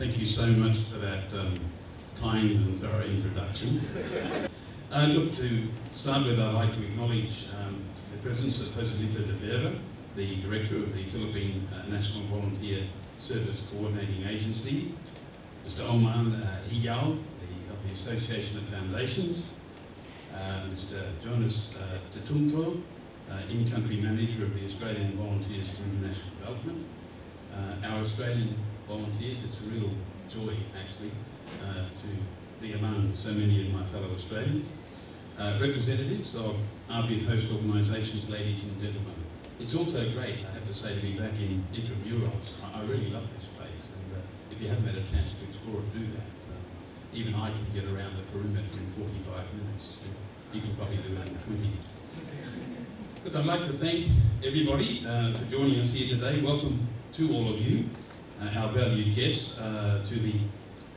Thank you so much for that kind and thorough introduction. Look, to start with, I'd like to acknowledge the presence of Joselito de Vera, the Director of the Philippine National Volunteer Service Coordinating Agency, Mr. Oman Hiyao, of the Association of Foundations, Mr. Jonas Tatunko, in-country manager of the Australian Volunteers for International Development, our Australian volunteers. It's a real joy, actually, to be among so many of my fellow Australians. Representatives of AVID host organisations, ladies and gentlemen. It's also great, I have to say, to be back in Intramuros. I really love this place, and if you haven't had a chance to explore it, do that. Even I can get around the perimeter in 45 minutes. You can probably do it in 20. But I'd like to thank everybody for joining us here today. Welcome to all of you, our valued guests, to the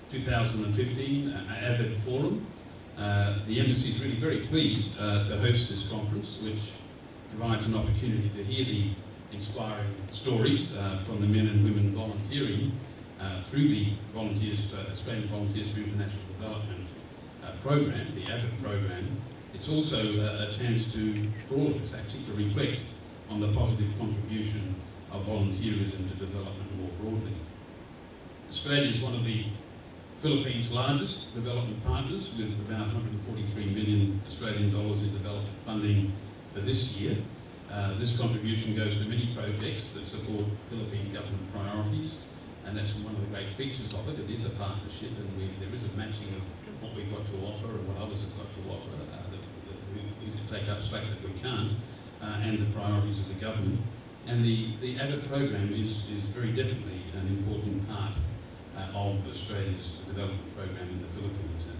2015 AVID Forum. The Embassy is really very pleased to host this conference, which provides an opportunity to hear the inspiring stories from the men and women volunteering through the Australian Volunteers for International Development program, the AVID program. It's also a chance for all of us actually to reflect on the positive contribution of volunteerism to development more broadly. Australia is one of the Philippines' largest development partners, with about 143 million Australian dollars in development funding for this year. This contribution goes to many projects that support Philippine government priorities, and that's one of the great features of it. It is a partnership, and there is a matching of what we've got to offer and what others have got to offer. We can take up slack that we can't, and the priorities of the government. And the AVID program is very definitely an important part of Australia's development program in the Philippines. And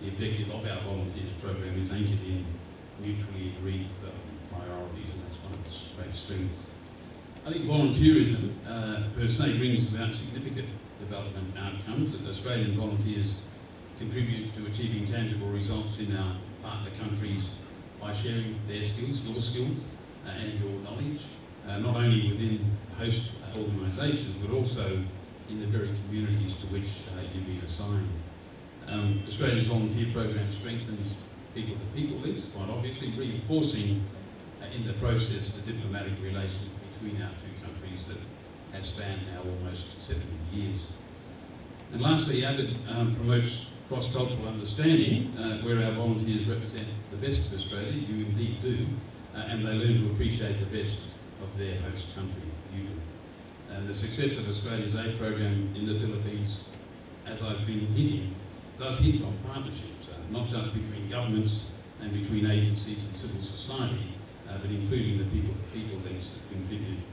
the objective of our volunteers program is anchored in mutually agreed development priorities, and that's one of its great strengths. I think volunteerism per se brings about significant development outcomes. That Australian volunteers contribute to achieving tangible results in our partner countries by sharing their skills, your skills, and your knowledge, not only within host organisations, but also in the very communities to which you've been assigned. Australia's volunteer program strengthens people-to-people links, quite obviously, reinforcing in the process the diplomatic relations between our two countries that has spanned now almost 70 years. And lastly, AVID promotes cross-cultural understanding, where our volunteers represent the best of Australia. You indeed do, and they learn to appreciate the best of their host country. You do. And the success of Australia's aid program in the Philippines, as I've been hinting, does hinge on partnerships, not just between governments and between agencies and civil society, but including the people-to-people links that contribute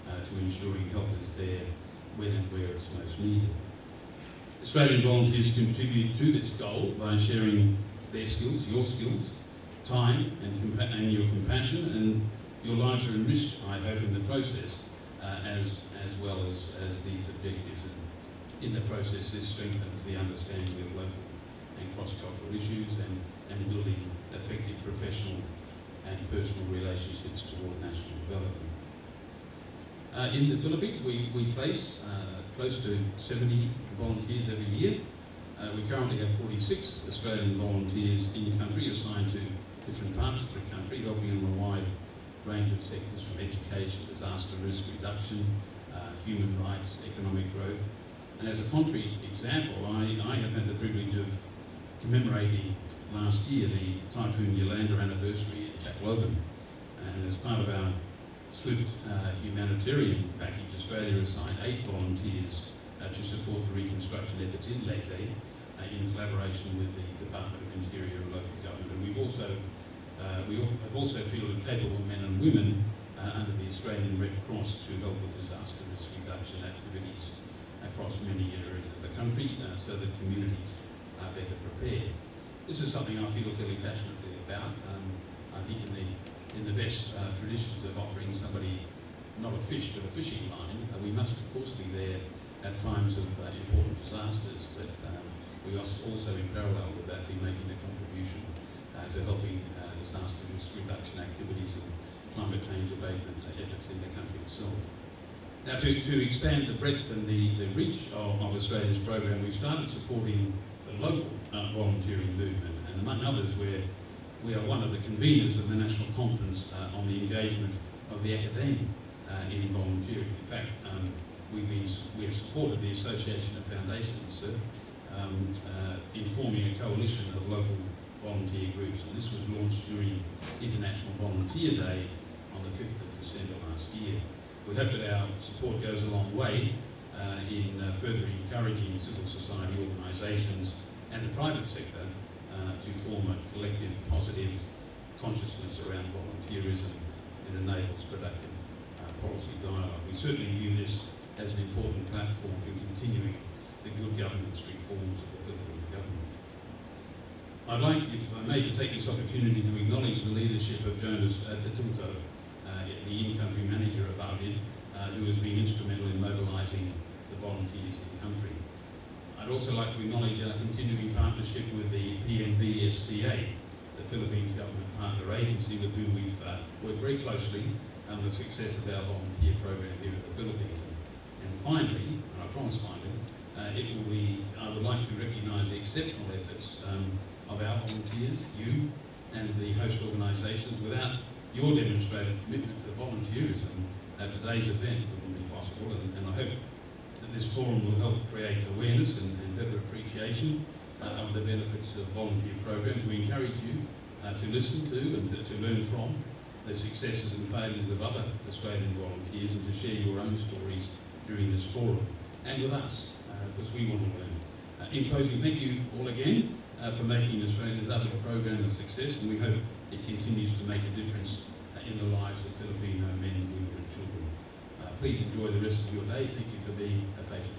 to ensuring help is there when and where it's most needed. Australian volunteers contribute to this goal by sharing their skills, your skills, time and your compassion, and your lives are enriched, I hope, in the process, as well as these objectives. And in the process, this strengthens the understanding of local and cross-cultural issues and building effective professional and personal relationships toward national development. In the Philippines, we place close to 70 volunteers every year. We currently have 46 Australian volunteers in country assigned to different parts of the country, helping in a wide range of sectors from education, disaster risk reduction, human rights, economic growth. And as a concrete example, I have had the privilege of commemorating last year the Typhoon Yolanda anniversary in Tacloban. And as part of our swift humanitarian package, Australia assigned 8 volunteers to support the reconstruction efforts in Leyte in collaboration with the Department of Interior and local government. And we have also fielded capable men and women under the Australian Red Cross to help with disaster risk reduction activities across many areas of the country so that communities are better prepared. This is something I feel fairly passionately about. I think in the best traditions of offering somebody not a fish but a fishing line, we must of course be there at times of important disasters, but we must also in parallel with that be making a contribution to helping disaster risk reduction activities and climate change abatement efforts in the country itself. Now, to expand the breadth and the reach of Australia's program, we've started supporting the local volunteering movement, and among others, we are one of the conveners of the National Conference on the engagement of the academe in volunteering. In fact, we have supported the Association of Foundations in forming a coalition of local volunteer groups, and this was launched during International Volunteer Day on the 5th of December last year. We hope that our support goes a long way in further encouraging civil society organisations and the private sector to form a collective positive consciousness around volunteerism that enables productive policy dialogue. We certainly view this as an important platform for continuing the good governance reforms of the Philippine government. I'd like, if I may, to take this opportunity to acknowledge the leadership of Jonas Tatulko, the in-country manager of AVID, who has been instrumental in mobilising the volunteers in country. I'd also like to acknowledge our continuing partnership with the PNV-SCA, the Philippines Government Partner Agency, with whom we've worked very closely on the success of our volunteer program here in the Philippines. And finally, and I promise finally, I would like to recognise the exceptional efforts of our volunteers, you and the host organisations. Without your demonstrated commitment to volunteerism, today's event wouldn't be possible, and I hope that this forum will help create awareness and better appreciation of the benefits of volunteer programs. We encourage you to listen to and to learn from the successes and failures of other Australian volunteers, and to share your own stories during this forum, and with us, because we want to learn. In closing, thank you all again for making Australia's AVID program a success, and we hope it continues to make a difference in the lives of Filipino men, women and children. Please enjoy the rest of your day. Thank you for being a patient.